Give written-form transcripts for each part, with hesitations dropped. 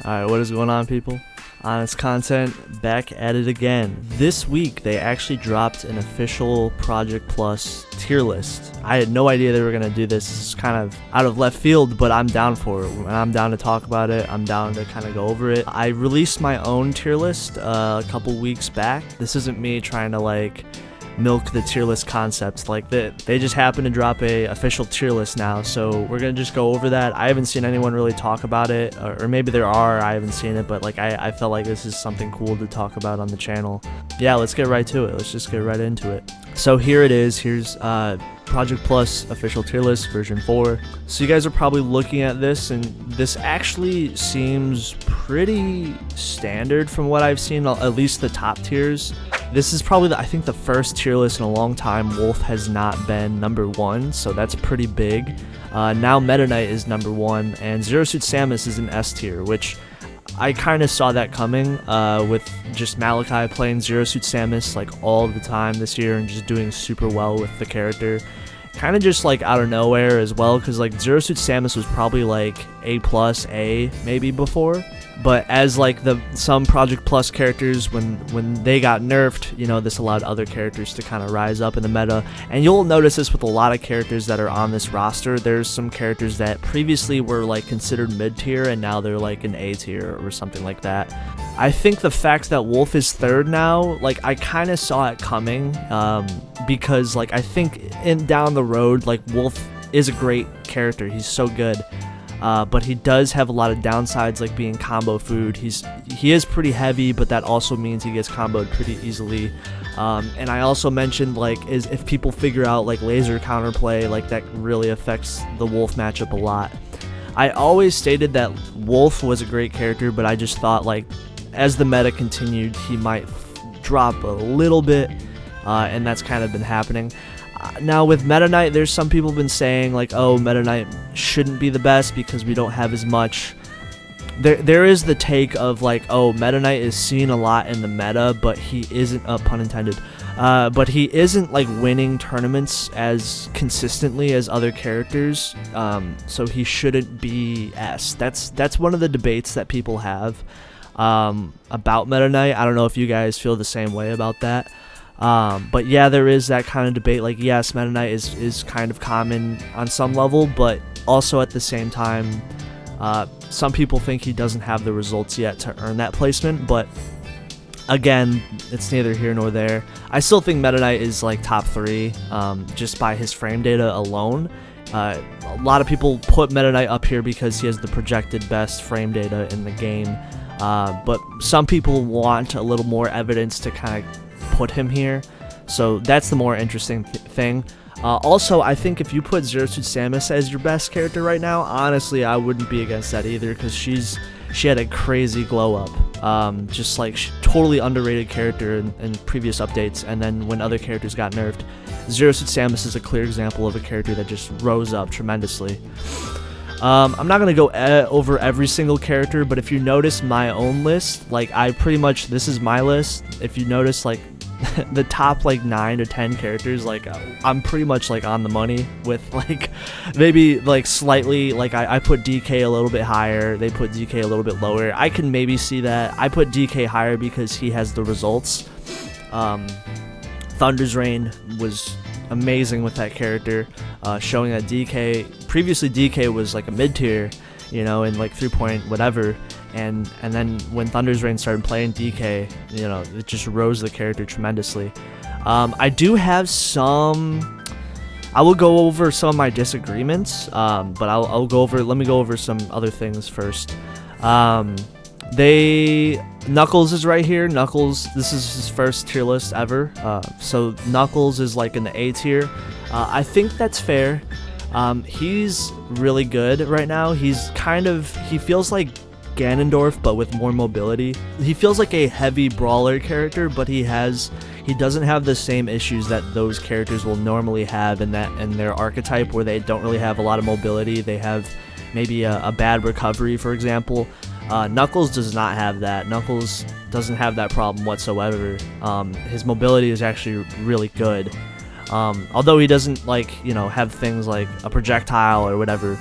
Alright, what is going on, people? Honest Content, back at it again. This week, they actually dropped an official Project Plus tier list. I had no idea they were going to do this. This is kind of out of left field, but I'm down for it. I'm down to talk about it. I'm down to kind of go over it. I released my own tier list a couple weeks back. This isn't me trying to, milk the tier list concept. They just happen to drop a official tier list now, so we're gonna just go over that. I haven't seen anyone really talk about it, or maybe there are, I haven't seen it, but I felt like this is something cool to talk about on the channel. Yeah, let's get right to it. Let's just get right into it. So here it is. Here's Project Plus official tier list version 4. So you guys are probably looking at this, and this actually seems pretty standard from what I've seen, at least the top tiers. This is probably, I think, the first tier list in a long time Wolf has not been number 1, so that's pretty big. Now Meta Knight is number 1, and Zero Suit Samus is an S tier, which I kind of saw that coming with just Malachi playing Zero Suit Samus all the time this year and just doing super well with the character. Kind of just out of nowhere as well, because Zero Suit Samus was probably A+, maybe before. But as some Project Plus characters, when they got nerfed, this allowed other characters to kind of rise up in the meta. And you'll notice this with a lot of characters that are on this roster. There's some characters that previously were considered mid-tier, and now they're an A tier or something like that. I think the fact that Wolf is 3rd now, I kind of saw it coming, because I think down the road, Wolf is a great character. He's so good. But he does have a lot of downsides, like being combo food. He is pretty heavy, but that also means he gets comboed pretty easily. And I also mentioned is if people figure out laser counterplay, that really affects the Wolf matchup a lot. I always stated that Wolf was a great character, but I just thought as the meta continued, he might drop a little bit, and that's kind of been happening. Now with Meta Knight, there's some people have been saying oh, Meta Knight shouldn't be the best because we don't have as much. There is the take of oh, Meta Knight is seen a lot in the meta, but he isn't, pun intended, but he isn't winning tournaments as consistently as other characters, so he shouldn't be S. That's one of the debates that people have about Meta Knight. I don't know if you guys feel the same way about that. But yeah, there is that kind of debate. Yes, Meta Knight is kind of common on some level, but also at the same time, some people think he doesn't have the results yet to earn that placement, but again, it's neither here nor there. I still think Meta Knight is top 3, just by his frame data alone. A lot of people put Meta Knight up here because he has the projected best frame data in the game, but some people want a little more evidence to kind of put him here, so that's the more interesting thing. Also, I think if you put Zero Suit Samus as your best character right now, honestly, I wouldn't be against that either, because she had a crazy glow up, just totally underrated character in previous updates, and then when other characters got nerfed, Zero Suit Samus is a clear example of a character that just rose up tremendously. I'm not going to go over every single character, but if you notice my own list, I pretty much, this is my list. If you notice, the top 9 to 10 characters, I'm pretty much on the money with maybe slightly, I put DK a little bit higher, they put DK a little bit lower. I can maybe see that. I put DK higher because he has the results. Thunder's Reign was amazing with that character, showing that previously DK was a mid-tier, in 3 point whatever, and then when Thunder's Reign started playing DK, it just rose the character tremendously. I do have I will go over some of my disagreements, but let me go over some other things first. Knuckles is right here. Knuckles, this is his first tier list ever, so Knuckles is in the A tier. I think that's fair. He's really good right now. He feels like Ganondorf, but with more mobility. He feels like a heavy brawler character, but he doesn't have the same issues that those characters will normally have in their archetype, where they don't really have a lot of mobility. They have maybe a bad recovery, for example. Knuckles does not have that. Knuckles doesn't have that problem whatsoever. His mobility is actually really good. Although he doesn't have things like a projectile or whatever.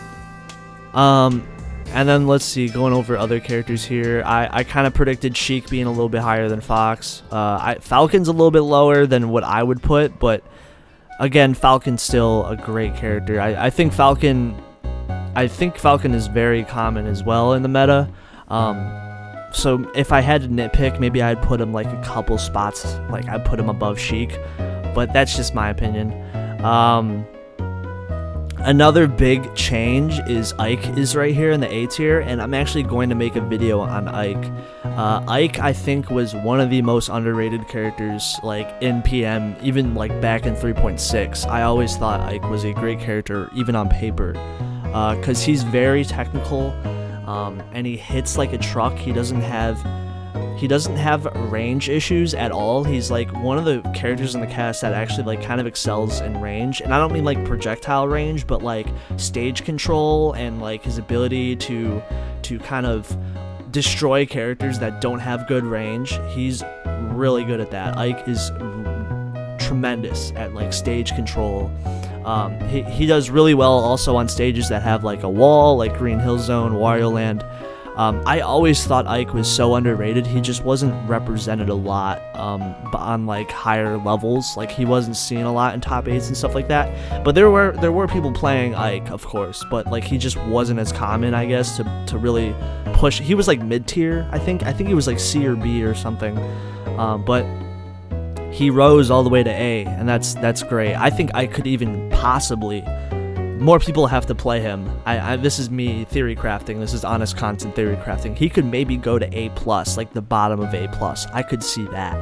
And then let's see, going over other characters here, I kind of predicted Sheik being a little bit higher than Fox. Falcon's a little bit lower than what I would put, but again, Falcon's still a great character. I think Falcon is very common as well in the meta. So if I had to nitpick, maybe I'd put him like a couple spots, like I'd put him above Sheik, but that's just my opinion. Another big change is Ike is right here in the A tier, and I'm actually going to make a video on Ike. Ike, I think, was one of the most underrated characters, like, in PM, even, like, back in 3.6. I always thought Ike was a great character, even on paper, because he's very technical, and he hits like a truck. He doesn't have range issues at all. He's like one of the characters in the cast that actually like kind of excels in range, and I don't mean like projectile range, but like stage control and like his ability to kind of destroy characters that don't have good range. He's really good at that. Ike is tremendous at like stage control. He does really well also on stages that have like a wall, like Green Hill Zone, Wario Land. I always thought Ike was so underrated. He just wasn't represented a lot on like higher levels. Like he wasn't seen a lot in top 8s and stuff like that. But there were people playing Ike, of course, but like he just wasn't as common, I guess, to really push. He was like mid tier, I think he was like C or B or something. But he rose all the way to A, and that's great. I think I could even possibly. More people have to play him. This is me theory crafting. This is honest content theory crafting. He could maybe go to A+, like the bottom of A+. I could see that.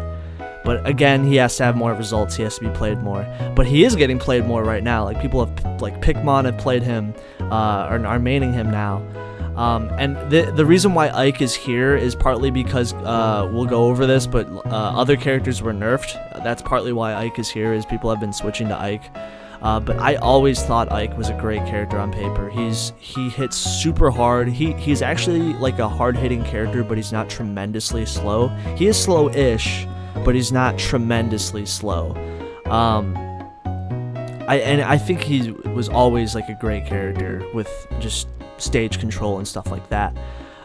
But again, he has to have more results. He has to be played more. But he is getting played more right now. Like people have, like Pikmon have played him, or are maining him now. And the reason why Ike is here is partly because we'll go over this, but other characters were nerfed. That's partly why Ike is here. Is people have been switching to Ike. But I always thought Ike was a great character on paper. He hits super hard. He's actually like a hard-hitting character, but he's not tremendously slow. He is slow-ish, but he's not tremendously slow. I think he was always like a great character with just stage control and stuff like that.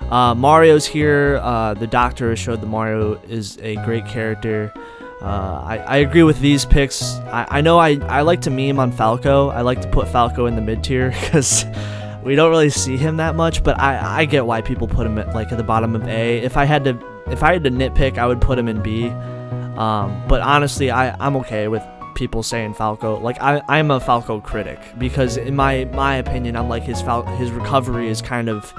Mario's here. The Doctor has showed that Mario is a great character. I agree with these picks. I know I like to meme on Falco. I like to put Falco in the mid tier because we don't really see him that much, but I get why people put him at the bottom of A. If I had to nitpick, I would put him in B. But honestly, I'm okay with people saying Falco. Like I'm a Falco critic because in my opinion, I'm like his recovery is kind of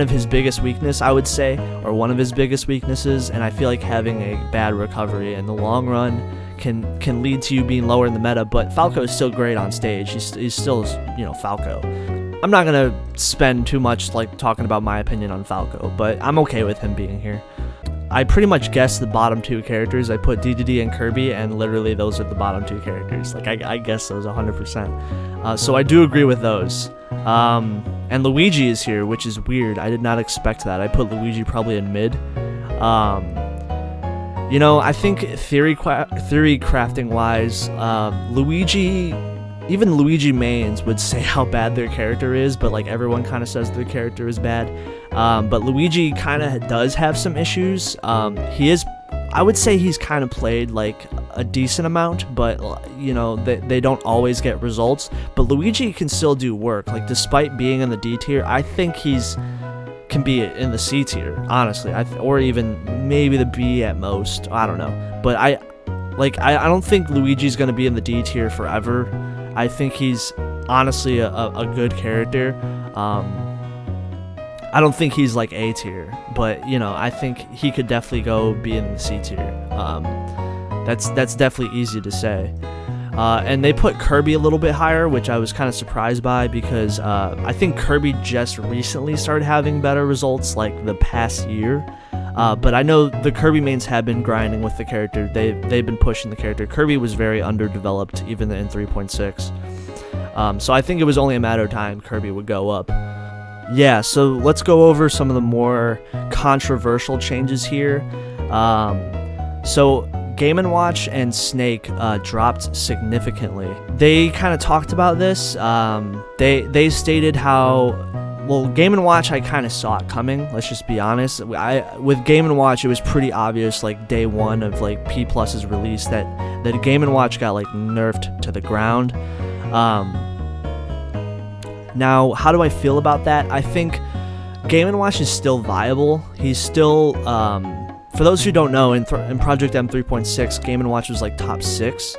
his biggest weakness, I would say, or one of his biggest weaknesses, and I feel like having a bad recovery in the long run can lead to you being lower in the meta. But Falco is still great on stage. He's still, Falco. I'm not gonna spend too much like talking about my opinion on Falco, but I'm okay with him being here. I pretty much guessed the bottom two characters. I put DDD and Kirby, and literally those are the bottom two characters. Like I guess those 100%. So I do agree with those. And Luigi is here, which is weird. I did not expect that. I put Luigi probably in mid. I think theory crafting wise, even Luigi mains would say how bad their character is, but like everyone kind of says their character is bad. But Luigi kind of does have some issues. I would say he's kind of played like a decent amount, but they don't always get results. But Luigi can still do work. Like despite being in the D tier, I think can be in the C tier, honestly, or even maybe the B at most. I don't know, but I don't think Luigi's gonna be in the D tier forever. I think he's honestly a good character. I don't think he's like A tier, but I think he could definitely go be in the C tier. That's definitely easy to say. And they put Kirby a little bit higher, which I was kind of surprised by because I think Kirby just recently started having better results like the past year. But I know the Kirby mains have been grinding with the character. They've been pushing the character. Kirby was very underdeveloped even in 3.6. So I think it was only a matter of time Kirby would go up. Yeah, so let's go over some of the more controversial changes here. So Game&Watch and Snake dropped significantly. They kind of talked about this. They stated how well, Game & Watch, I kind of saw it coming. Let's just be honest. With Game & Watch, it was pretty obvious, like day one of like P+'s release, that Game & Watch got like nerfed to the ground. Now, how do I feel about that? I think Game & Watch is still viable. He's still, for those who don't know, in Project M 3.6, Game & Watch was like top 6.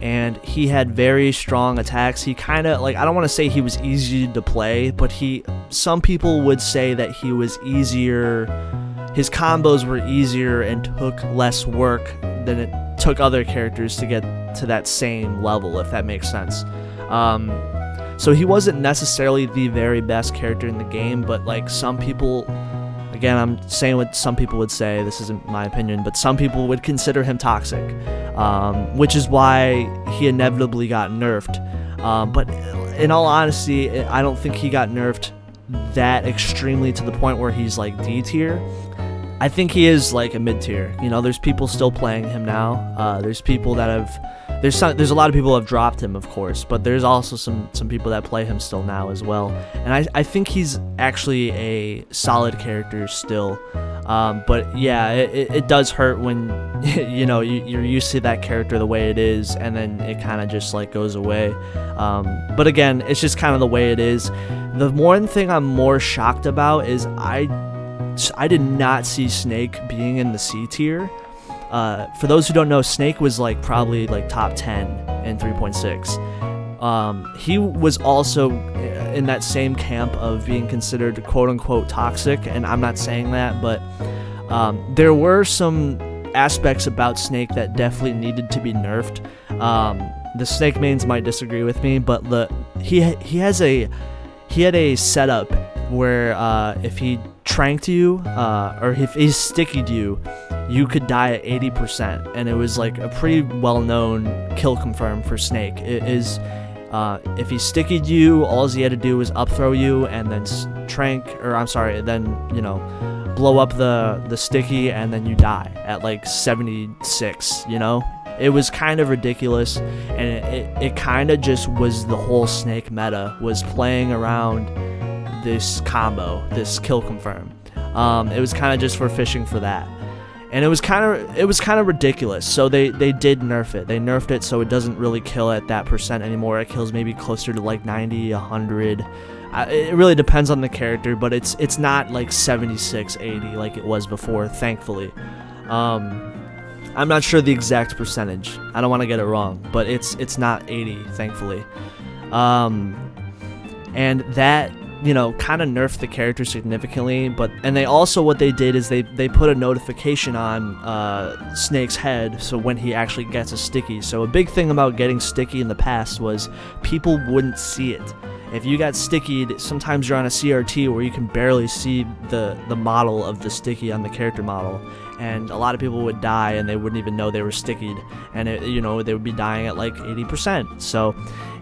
And he had very strong attacks. He kind of, like, I don't want to say he was easy to play, but some people would say that he was easier, his combos were easier and took less work than it took other characters to get to that same level, if that makes sense. So he wasn't necessarily the very best character in the game, but like some people, again, I'm saying what some people would say, this isn't my opinion, but some people would consider him toxic, which is why he inevitably got nerfed. But in all honesty, I don't think he got nerfed that extremely to the point where he's like D tier. I think he is like a mid tier. You know, there's people still playing him now. There's people that have, there's a lot of people who have dropped him, of course, but there's also some people that play him still now as well. And I think he's actually a solid character still. But yeah, it does hurt when you know you're used to that character the way it is, and then it kind of just like goes away. But again, it's just kind of the way it is. The one thing I'm more shocked about is I did not see Snake being in the C tier. For those who don't know, Snake was like probably like top 10 in 3.6. He was also in that same camp of being considered quote-unquote toxic, and I'm not saying that, but there were some aspects about Snake that definitely needed to be nerfed. The Snake mains might disagree with me, but he had a setup where if he tranked you or if he stickied you, you could die at 80%, and it was like a pretty well-known kill confirm for Snake. It is if he stickied you, all he had to do was up throw you and then then you know, blow up the sticky, and then you die at like 76. You know, it was kind of ridiculous, and it kind of just was the whole Snake meta was playing around this combo, this kill confirm. It was kind of just for fishing for that, and it was kind of ridiculous. So they did nerf it. They nerfed it so it doesn't really kill at that percent anymore. It kills maybe closer to like 90, 100. It really depends on the character, but it's not like 76, 80 like it was before, thankfully. I'm not sure the exact percentage. I don't want to get it wrong, but it's not 80, thankfully. And that, you know, kind of nerfed the character significantly, and they also, what they did is they put a notification on Snake's head, so when he actually gets a sticky. So a big thing about getting sticky in the past was people wouldn't see it. If you got stickied, sometimes you're on a CRT where you can barely see the model of the sticky on the character model, and a lot of people would die and they wouldn't even know they were stickied, and you know, they would be dying at like 80%. So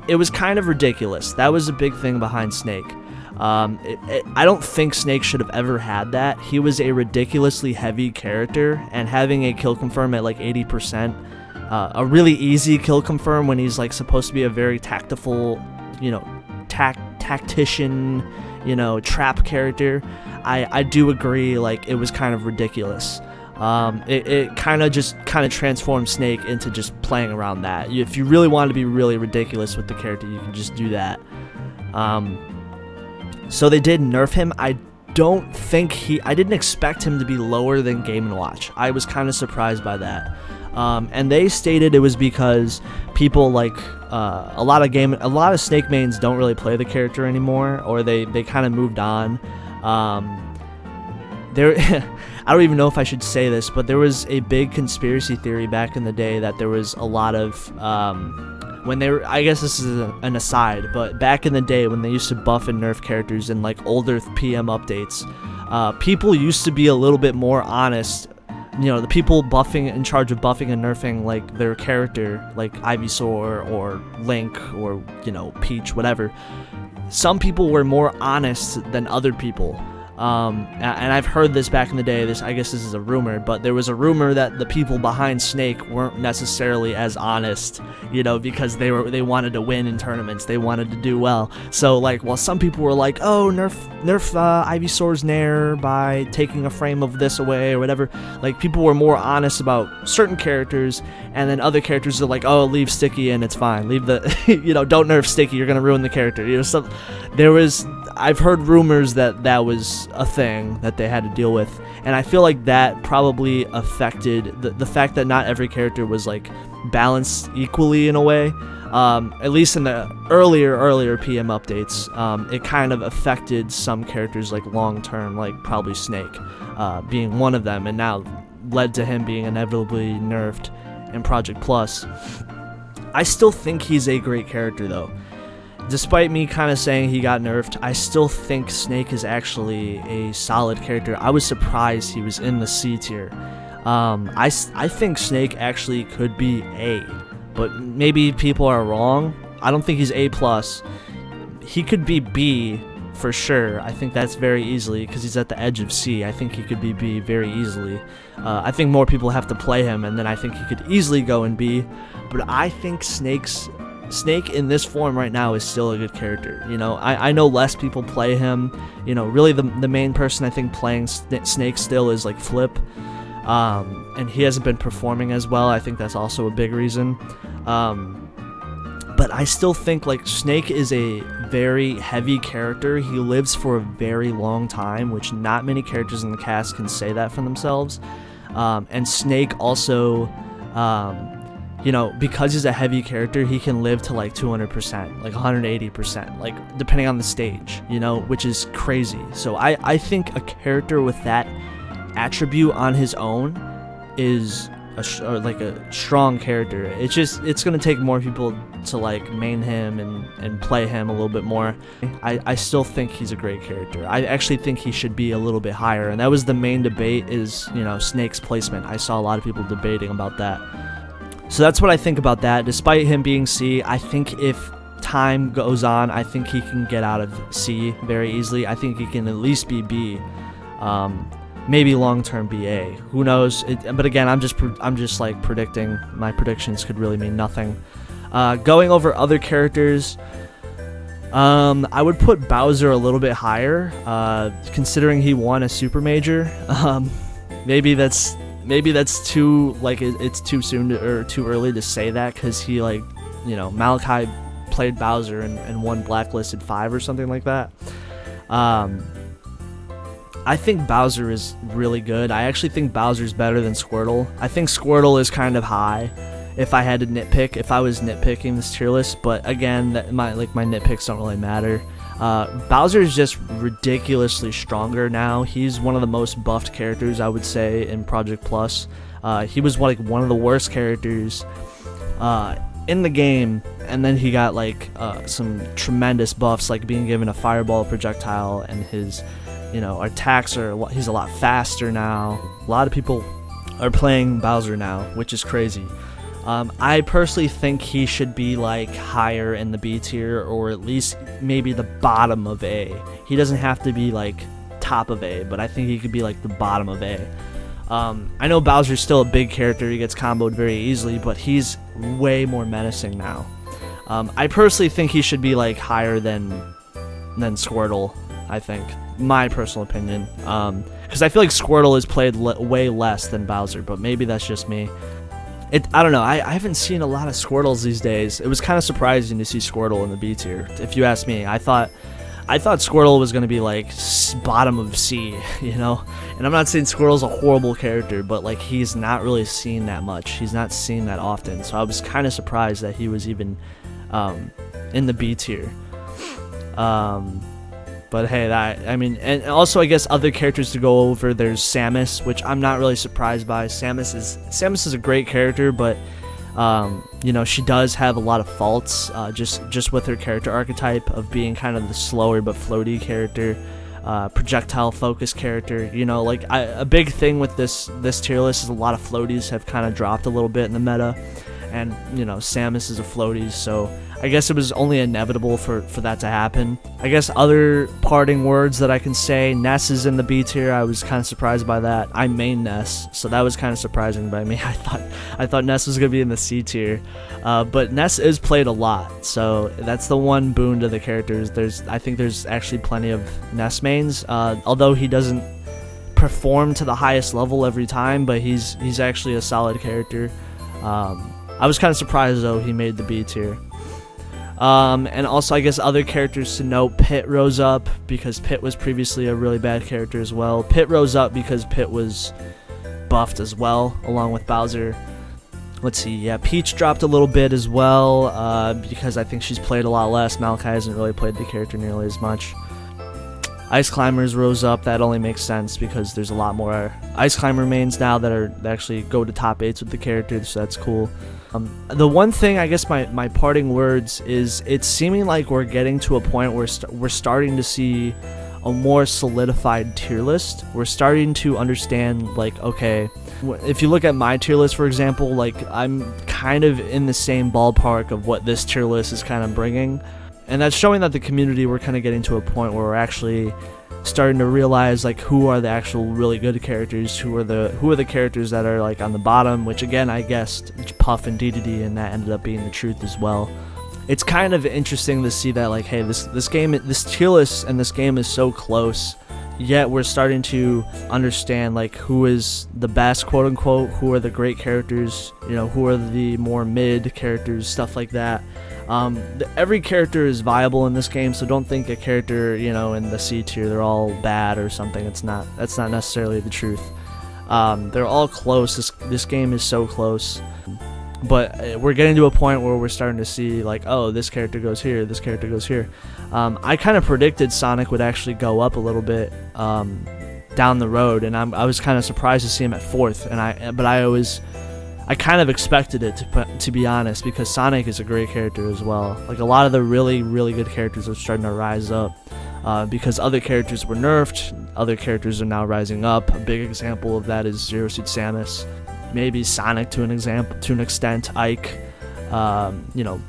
it was kind of ridiculous. That was a big thing behind Snake. I don't think Snake should have ever had that. He was a ridiculously heavy character, and having a kill confirm at like 80%, a really easy kill confirm when he's like supposed to be a very tactful, you know, tactician, you know, trap character. I do agree, like, it was kind of ridiculous. It kind of transformed Snake into just playing around that. If you really want to be really ridiculous with the character, you can just do that. So they did nerf him. I didn't expect him to be lower than Game & Watch. I was kind of surprised by that. And they stated it was because people like a lot of Snake mains don't really play the character anymore, or they kind of moved on. I don't even know if I should say this, but there was a big conspiracy theory back in the day that there was a lot of I guess this is an aside, but back in the day when they used to buff and nerf characters in like older PM updates, people used to be a little bit more honest. You know, the people in charge of buffing and nerfing like their character, like Ivysaur or Link or, you know, Peach, whatever. Some people were more honest than other people. And I've heard this back in the day. I guess this is a rumor, but there was a rumor that the people behind Snake weren't necessarily as honest, because they wanted to win in tournaments, they wanted to do well. So like, while some people were like, oh, nerf Ivysaur's Nair by taking a frame of this away or whatever, like people were more honest about certain characters, and then other characters are like, oh, leave Sticky in, it's fine. Leave the, don't nerf Sticky, you're gonna ruin the character. So I've heard rumors that was a thing that they had to deal with, and I feel like that probably affected the fact that not every character was like balanced equally in a way. At least in the earlier PM updates, it kind of affected some characters like long term, like probably Snake being one of them, and now led to him being inevitably nerfed in Project Plus. I still think he's a great character though. Despite me kind of saying he got nerfed, I still think Snake is actually a solid character. I was surprised he was in the C tier. I think Snake actually could be A, but maybe people are wrong. I don't think he's A+. He could be B for sure. I think that's very easily, because he's at the edge of C. I think he could be B very easily. I think more people have to play him, and then I think he could easily go in B. But I think Snake in this form right now is still a good character. I know less people play him. Really the main person I think playing Snake still is like Flip, and he hasn't been performing as well. I think that's also a big reason. But I still think like Snake is a very heavy character. He lives for a very long time, which not many characters in the cast can say that for themselves. And Snake also, because he's a heavy character, he can live to like 200%, like 180%, like depending on the stage, which is crazy. So I think a character with that attribute on his own is a strong character. It's gonna take more people to like main him and play him a little bit more. I still think he's a great character. I actually think he should be a little bit higher, and that was the main debate, is Snake's placement. I saw a lot of people debating about that. So that's what I think about that. Despite him being C, I think if time goes on, I think he can get out of C very easily. I think he can at least be B, maybe long-term BA. Who knows? But again, I'm just like predicting. My predictions could really mean nothing. Going over other characters, I would put Bowser a little bit higher, considering he won a Super Major. Maybe that's too, like, it's too soon or too early to say that, because he, like, Malachi played Bowser and won Blacklisted 5 or something like that. I think Bowser is really good. I actually think Bowser's better than Squirtle. I think Squirtle is kind of high if I had to nitpick, if I was nitpicking this tier list, but again, my nitpicks don't really matter. Bowser is just ridiculously stronger now. He's one of the most buffed characters, I would say, in Project Plus. He was one of the worst characters in the game, and then he got some tremendous buffs, like being given a fireball projectile, and his attacks he's a lot faster now. A lot of people are playing Bowser now, which is crazy. I personally think he should be higher in the B tier, or at least maybe the bottom of A. He doesn't have to be top of A, but I think he could be the bottom of A. I know Bowser's still a big character, he gets comboed very easily, but he's way more menacing now. I personally think he should be higher than Squirtle, I think. My personal opinion. Because I feel like Squirtle is played way less than Bowser, but maybe that's just me. I don't know, I haven't seen a lot of Squirtles these days. It was kind of surprising to see Squirtle in the B tier, if you ask me. I thought Squirtle was going to be bottom of C, And I'm not saying Squirtle's a horrible character, but he's not really seen that much. He's not seen that often, so I was kind of surprised that he was even in the B tier. But hey, and also I guess other characters to go over, there's Samus, which I'm not really surprised by. Samus is a great character, but she does have a lot of faults, just with her character archetype of being kind of the slower but floaty character, projectile focused character. A big thing with this tier list is a lot of floaties have kind of dropped a little bit in the meta, and Samus is a floaty, so I guess it was only inevitable for that to happen. I guess other parting words that I can say, Ness is in the B tier. I was kind of surprised by that. I main Ness, so that was kind of surprising by me. I thought Ness was gonna be in the C tier, but Ness is played a lot, so that's the one boon to the characters. I think there's actually plenty of Ness mains, although he doesn't perform to the highest level every time, but he's actually a solid character. I was kind of surprised though he made the B tier. And also I guess other characters to note, Pit rose up because Pit was previously a really bad character as well. Pit rose up because Pit was buffed as well, along with Bowser. Let's see, yeah, Peach dropped a little bit as well, because I think she's played a lot less. Malachi hasn't really played the character nearly as much. Ice Climbers rose up. That only makes sense because there's a lot more Ice Climber mains now that actually go to top 8s with the character, so that's cool. The one thing, I guess my parting words is, it's seeming like we're getting to a point where we're starting to see a more solidified tier list. We're starting to understand, like, okay, if you look at my tier list, for example, like, I'm kind of in the same ballpark of what this tier list is kind of bringing. And that's showing that the community, we're kind of getting to a point where we're actually starting to realize, like, who are the actual really good characters, who are the characters that are, like, on the bottom, which again I guessed Puff and DDD, and that ended up being the truth as well. It's kind of interesting to see that, like, hey, this tier list and this game is so close, yet we're starting to understand, like, who is the best, quote unquote, who are the great characters, you know, who are the more mid characters, stuff like that. Every character is viable in this game, so don't think a character, you know, in the C tier, they're all bad or something. That's not necessarily the truth. They're all close. This game is so close, but we're getting to a point where we're starting to see, like, oh, this character goes here, this character goes here. I kind of predicted Sonic would actually go up a little bit down the road, and I was kind of surprised to see him at 4th, but I kind of expected it, to be honest, because Sonic is a great character as well. Like, a lot of the really, really good characters are starting to rise up because other characters were nerfed, other characters are now rising up. A big example of that is Zero Suit Samus, maybe Sonic to an extent, Ike, you know,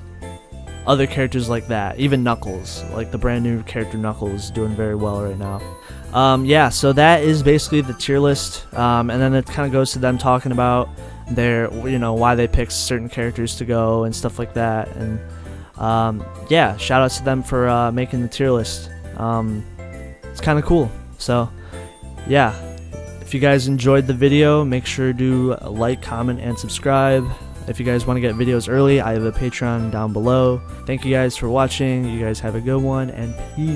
other characters like that. Even Knuckles, like the brand new character Knuckles, is doing very well right now. Yeah, so that is basically the tier list, and then it kind of goes to them talking about you know, why they picked certain characters to go and stuff like that. And yeah, shout outs to them for making the tier list. It's kind of cool. So yeah, if you guys enjoyed the video, make sure to like, comment, and subscribe. If you guys want to get videos early, I have a Patreon down below. Thank you guys for watching. You guys have a good one, and peace.